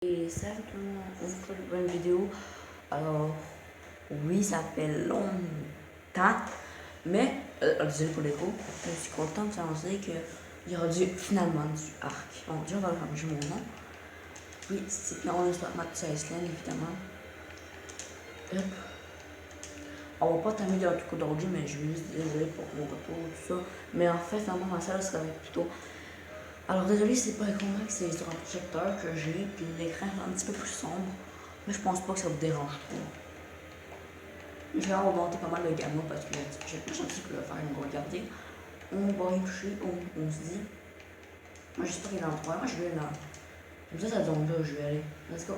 Et salut tout le monde, on se retrouve pour une vidéo. Alors, oui, ça fait longtemps, mais, désolé pour l'écho, je suis content de t'annoncer qu'il y aura finalement du arc. Bon, déjà, on va changer mon nom. Oui, on est sur Mathieu Iceland, évidemment. Hop. On va pas t'amener dans le truc d'ordi, mais je vais juste désolé pour mon retour, tout ça. Mais en fait, finalement, ma salle serait plutôt. Alors, désolé, c'est pas écran, c'est sur un projecteur que j'ai, puis l'écran est un petit peu plus sombre. Mais je pense pas que ça vous dérange trop. Je vais augmenter pas mal le gamma parce que j'ai pas senti que le faire, on va regarder. On va y toucher, on se dit. Moi, je sais pas qu'il est dans le 3, moi je vais là. Comme ça tombe là, je vais aller. Let's go.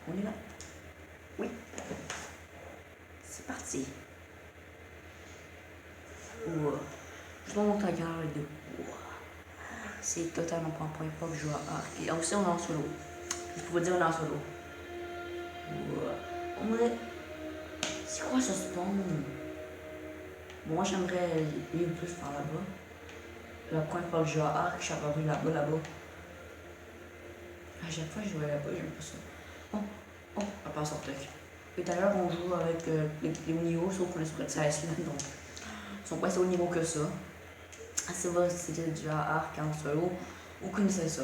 On est là. Oui. C'est parti. Ouh. Je vais monter la caméra les deux. C'est totalement pas un point pas que je joue à arc. Et aussi, on est en solo. Je peux vous dire, on est en solo. Ouh. On est. C'est quoi ce spawn? Moi, j'aimerais vivre plus par là-bas. Le point pas que je joue à arc, je suis apparu là-bas. À chaque fois que je jouais là-bas, j'aime pas ça. Oh, à part sur tech. Et d'ailleurs, on joue avec les niveaux, sauf qu'on est sur Iceland, donc ils sont pas si haut niveau que ça. C'est vrai, c'était déjà arc en solo, vous connaissez ça.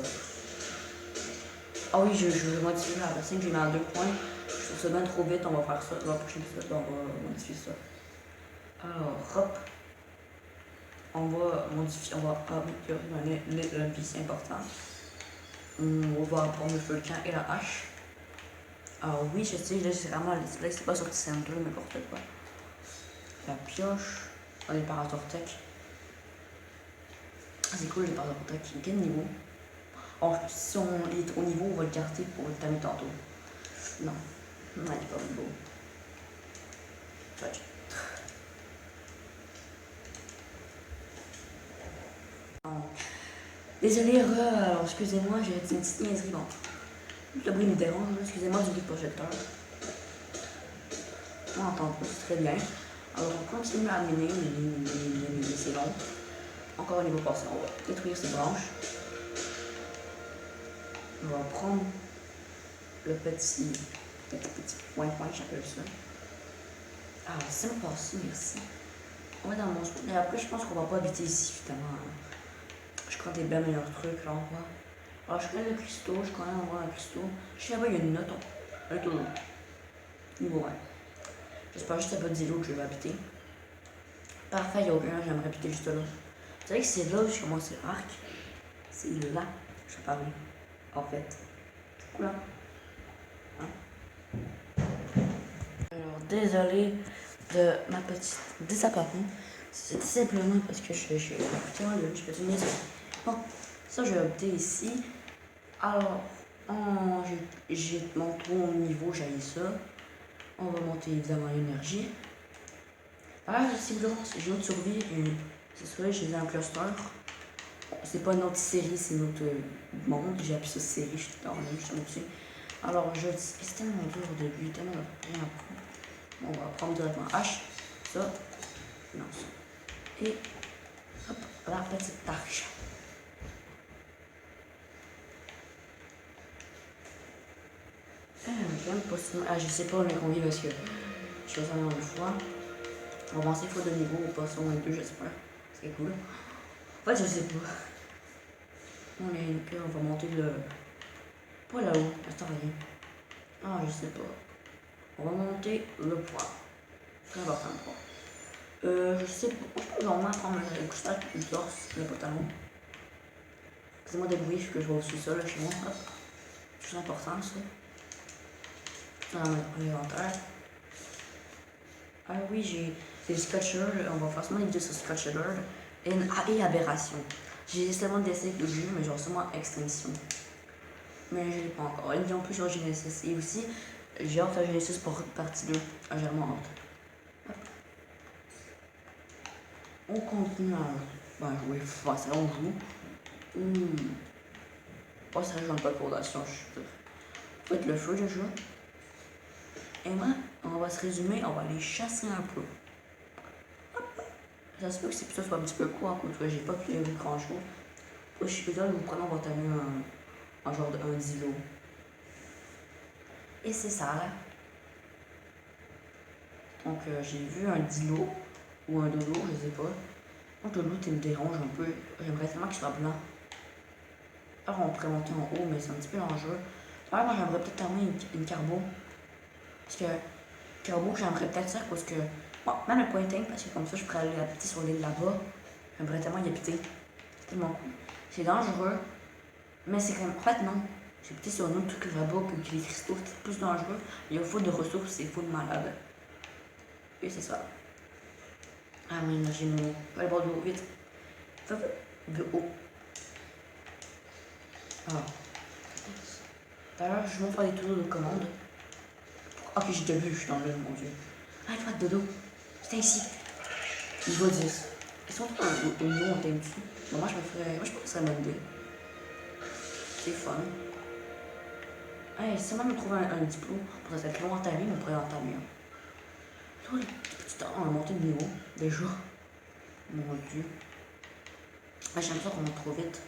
Ah oui, je vais modifier la racine, j'ai mis en 2 points. Je trouve ça bien trop vite, on va faire ça. La prochaine épisode, on va modifier ça. Alors, hop. On va modifier, on va donner le vie, c'est important. On va prendre le feu de camp et la hache. Alors oui, je sais, là c'est vraiment le display, c'est pas sur Center, n'importe quoi. La pioche, on est par tech. Ah, c'est cool les par tech. Quel niveau? Alors, si on est au niveau, on va le garder pour le tamer tantôt. Non, il n'est pas au niveau. Désolé, alors excusez-moi, j'ai une petite niaiserie. Bon, le bruit me dérange, excusez-moi du bruit de projecteur. On entend pas, c'est très bien. Alors on continue à miner, c'est long. Encore un niveau passé, on va détruire ces branches. On va prendre le petit point, j'appelle ça. Ah, c'est mon passé, merci. On va dans mon spot. Et après, je pense qu'on va pas habiter ici, évidemment. Je connais des bien meilleurs trucs, là, on voit. Alors, je connais le cristaux, je connais l'endroit un cristaux. Je sais pas, il y a une note, un tour. Niveau 1. J'espère juste qu'il n'y a pas d'îlot que je vais habiter. Parfait, il n'y a aucun, j'aimerais habiter juste là. Vous savez que c'est là où je commence l'arc. C'est là que je parle. En fait. C'est cool, hein? Alors, désolé de ma petite disapparence. C'est simplement parce que je suis je fais une maison. Bon, ça, je vais habiter ici. Alors, j'ai monté au niveau, j'ai ça. On va monter évidemment l'énergie. Ah, c'est bon, j'ai une autre survie. C'est sûr, j'ai un cluster. C'est pas notre série, c'est notre monde. J'ai appelé ça série, je suis dans le dessus. Alors, c'est tellement dur au début, tellement rien à prendre. On va prendre directement H, ça, non, ça. Et hop, la petite tâche. J'aime pas ça. Ah, je sais pas, on est combien parce que je fais ça une fois. On va avancer fois de niveau, on passe au moins 2, j'espère. C'est cool. En fait, je sais pas. On est que on va monter le. Pas là-haut, attends rien. Ah, je sais pas. On va monter le poids. Très important le poids. Je sais pas. Je peux vraiment prendre le couchage et le torse, le pantalon. Excusez-moi des bruits que je vois aussi ça là chez moi. Hop. C'est important ça. Dans l'inventaire. Ah oui, j'ai des Scotch Alert. On va forcément éviter ce Scotch Alert. Et aberration. J'ai seulement d'essais que j'ai, mais genre seulement extinction. Mais je l'ai pas encore. Et en plus sur Genesis. Et aussi, j'ai hâte à Genesis pour partie 2. Ah, j'ai vraiment hâte. Hop. On continue à jouer. Enfin, ça on joue. Oh, ça je joue pas de fondation, je suis sûr. Faites le feu déjà. Et moi, on va se résumer, on va aller chasser un peu. Ça se peut que ça soit un petit peu court, quoi. J'ai pas pu grand chose. Je suis là, vous prenez, on va t'amener un genre de 1 dilo. Et c'est ça là. Donc j'ai vu un dilo ou un dodo, je sais pas. Donc le dodo, il me dérange un peu. J'aimerais tellement qu'il soit blanc. Alors on pourrait monter en haut, mais c'est un petit peu dangereux. Alors moi j'aimerais peut-être terminer une carbo. Parce que carbo, j'aimerais peut-être ça parce que. Bon, même le pointing, parce que comme ça je pourrais aller habiter sur l'île là-bas. J'aimerais tellement y habiter. C'est tellement cool. C'est dangereux. Mais c'est quand même. En fait non. J'ai habité sur un autre truc là-bas que les cristaux, c'est plus dangereux. Il y a fou de ressources, c'est fou de malade. Et c'est ça. Ah oui, là j'ai mon. Allez, boire de l'eau, vite. De haut. Ah. D'ailleurs, je vais faire des tours de commande. Ok, j'ai déjà vu, je suis dans l'œil, mon dieu. Ah, toi, dodo. C'est ici. Niveau 10. Ils sont tous au niveau, on t'aime dessus. Bon, moi, je me ferais. Moi, je pense que ça serait une bonne idée. C'est fun. Hey, si moi me trouve un diplôme pour cette long entamer, on pourrait entamer. Toi, les petits temps, on a monté de niveau. Déjà. Mon dieu. Ah, j'aime ça qu'on monte trop vite.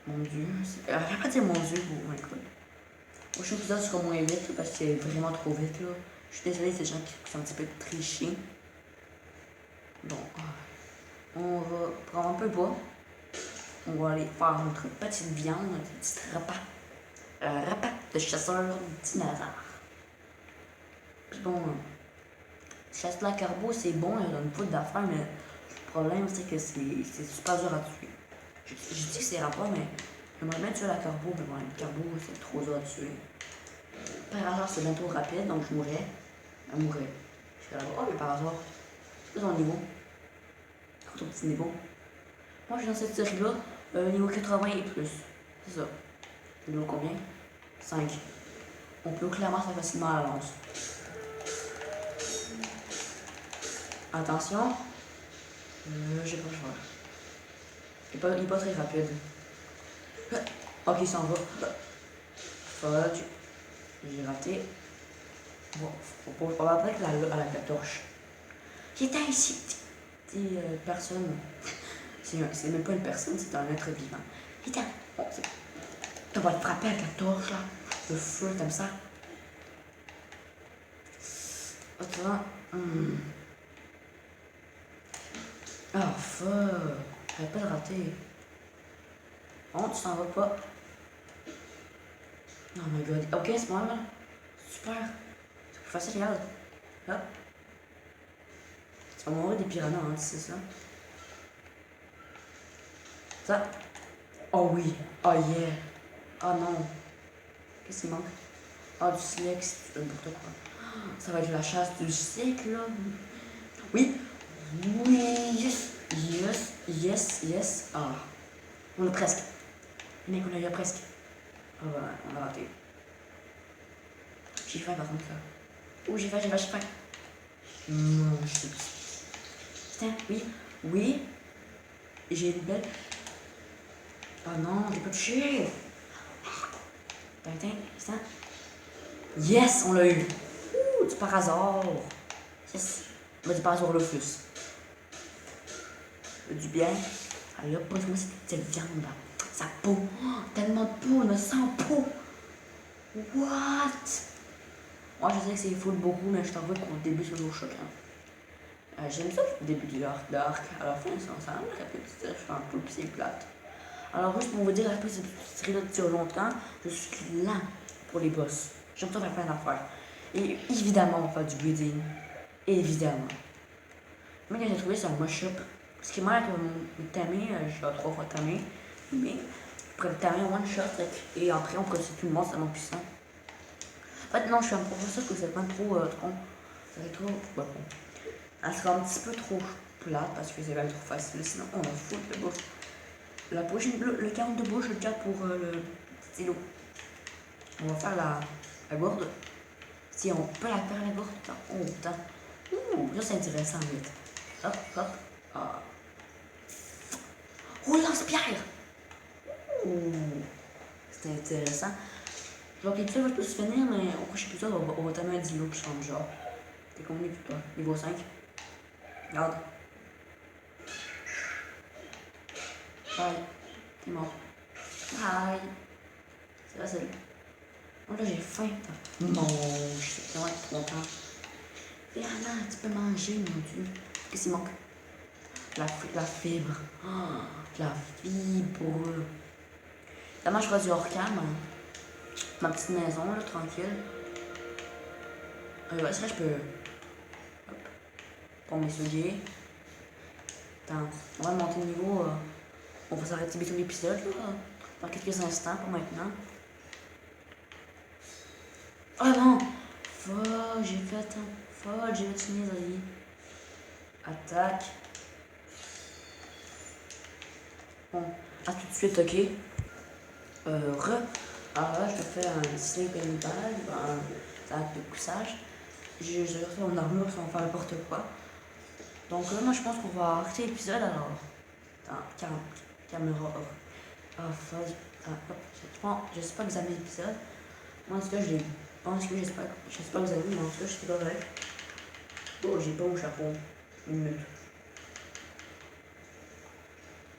Mon dieu. Arrête pas de dire mon dieu, oh my god. Moi, je trouve que ça sera moins vite parce que c'est vraiment trop vite là. Je suis désolée, c'est des gens qui sont un petit peu trichés. Bon, on va prendre un peu bas. On va aller faire notre petite viande, notre petit repas. Repas de chasseur dinosaure. Puis bon, chasse la carbo, c'est bon, il y a une poudre d'affaires, mais le problème c'est que c'est super dur à tuer. Je dis que c'est rapport, mais j'aimerais bien tuer la carbo, mais bon, le carbo c'est trop dur à tuer. Par hasard, c'est bientôt rapide, donc je mourrais. Elle mourrait. Je serais là-bas. Oh, mais par hasard, c'est ton niveau. Ton petit niveau. Moi, je suis dans cette série-là, niveau 80 et plus. C'est ça. Niveau combien 5. On peut clairement faire facilement à la lance. Attention. J'ai pas le choix. Il est pas très rapide. Ok, il s'en va. Fudge. J'ai raté. Bon, on va avec la torche. Qui était ici? Personne. C'est même pas une personne, c'est un être vivant. Putain, bon, on va le frapper avec la torche là. Le feu comme ça. Attends. Ah, fuck. J'avais pas de rater. Bon, tu t'en vas pas. Oh my god. Ok, c'est moi là. Super. C'est plus facile, regarde. Là. Tu vas mourir des piranhas, hein, c'est ça. Ça. Oh oui. Oh yeah. Oh non. Qu'est-ce qu'il manque? Ah, du silex, c'est n'importe quoi. Ça va être la chasse du siècle, là. Oui. Oui. Yes. Yes. Yes. Yes. Ah. On l'a presque. Mec, on l'a eu presque. Ah bah, on a raté. J'ai faim par contre là. Oh, j'ai faim. Non, je sais plus. Putain, oui. Oui. J'ai une belle. Oh non, j'ai pas touché. Putain. Yes, on l'a eu. Ouh, du par hasard. Yes. On va du par hasard le plus. Du bien. Allez hop, moi c'est cette viande là. Sa peau. Oh, tellement de peau, on a 100 peau. What? Moi je sais que c'est full beaucoup, mais je t'avoue qu'au début c'est toujours choquant. J'aime ça le début de l'arc. À la fin, ça a l'air répétitif, un peu, puis c'est plate. Alors, juste pour vous dire, après cette série-là dure longtemps, je suis lent pour les boss. J'aime ça faire plein d'affaires. Et évidemment, on va faire du building. Évidemment. Mais quand j'ai trouvé, c'est un mosh-up. Parce que moi, comme le tamé, je suis à 3 fois tamé. Mais je pourrais le tamer one shot. Et après, on pourrait tout le monde, c'est tellement puissant. En fait, non, je suis un professeur que c'est pas trop. Ça va être trop. Ouais, bon. Elle sera un petit peu trop plate parce que c'est quand même trop facile. Sinon, on a foutu de bouffe. La prochaine, le 42 bouche, je le garde pour le stylo. On va faire la gourde. Si on peut la faire la gourde, oh putain. Ouh, là c'est intéressant, vite. Hop. Ah. Oh, lance-pierre! Ouh, c'est intéressant. Genre, l'épisode va tous se finir, mais au prochain épisode, on va tamer un dilo qui change genre. T'es combien plus toi? Niveau 5? Regarde. Bye. T'es mort. Bye. C'est facile. Oh là, j'ai faim. Mon, je suis vraiment content. Et Anna, tu peux manger, mon Dieu. Qu'est-ce qu'il manque? La fibre. Oh, la fibre. Là, je vais du hors-cam. Hein. Ma petite maison, là, tranquille. Ouais, c'est vrai, je peux. Hop. Pour m'essuyer. Attends, on va monter le niveau. On va s'arrêter bientôt l'épisode, là. Dans quelques instants, pour maintenant. Ah non! Fuck, j'ai fait un. Fuck, j'ai fait une niaiserie. Attaque. Bon, à tout de suite, ok. Alors là, je te fais un slip and bag, un acte de coussage. Je refais mon armure sans faire n'importe quoi. Donc là, moi, je pense qu'on va arrêter l'épisode alors. Attends, caméra off. Ah, fuck. Ah, hop. Je sais pas que vous avez l'épisode. Moi, en tout cas, je pense que j'espère que vous avez vu, mais en tout cas, j'étais correct. Oh, j'ai pas mon chapeau. Une minute.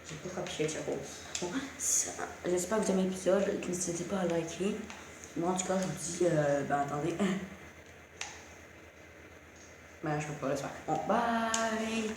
J'ai pas rapproché le chapeau. Bon, j'espère que vous avez l'épisode, que n'hésitez pas à liker. Moi, en tout cas, je vous dis, attendez. Ben, je peux pas le faire. Bon, bye!